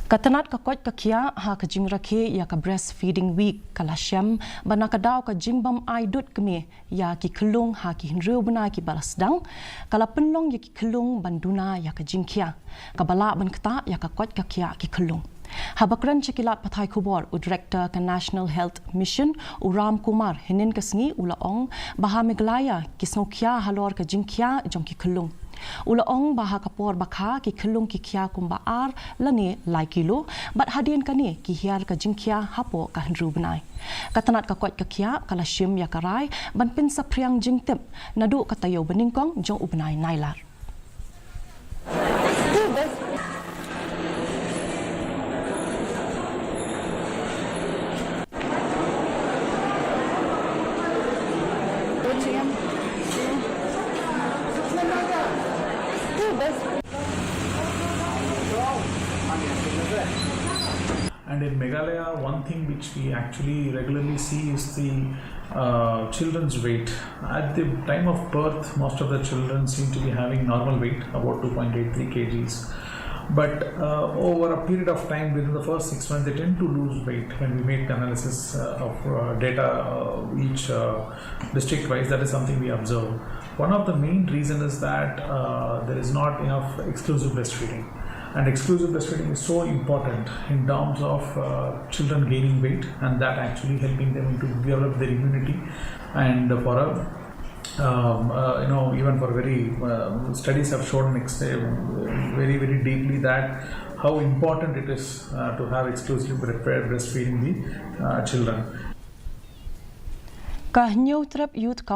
Katanat kakot kakia ha ka Jingrakhe ya ka Breastfeeding Week kalasyam banakadaw ka jingbam aidut kami ya ki kelung ha ki hinreu bana ki balasdang kala penlong ya ki kelung banduna ya ka jingkia kabala ban kata ya ka kot kakia ki kelung. Habakran Chakilat Pathai Kubor, Director ka National Health Mission, Uram Kumar, Hinin Kasngi, Ulaong, Baha Meglaya, Kisnokia, Halor ka Jingkia, Jongki Kulung. Ulaong Baha Kapor Bakha, ki Kulung ki Kia Kumbaar, Lani, Lai Kilo, Bat Hadin Kani, ki Hiar ka Jingkia, Hapo ka Henru Benai. Katanat ka Kwat ka Kia, Kalashim Yakarai, Ban Pinsa Priang Jingtip, Nadu Katayo Beningkong, Jong Ubenai Nailar. And in Meghalaya, one thing which we actually regularly see is the children's weight. At the time of birth, most of the children seem to be having normal weight, about 2.83 kgs. But over a period of time, within the first 6 months, they tend to lose weight. When we make the analysis of data each district-wise, that is something we observe. One of the main reasons is that there is not enough exclusive breastfeeding. And exclusive breastfeeding is so important in terms of children gaining weight, and that actually helping them to develop their immunity. And for a even for very studies have shown very deeply that how important it is to have exclusive breastfeeding the children. Ka New Trip Youth Council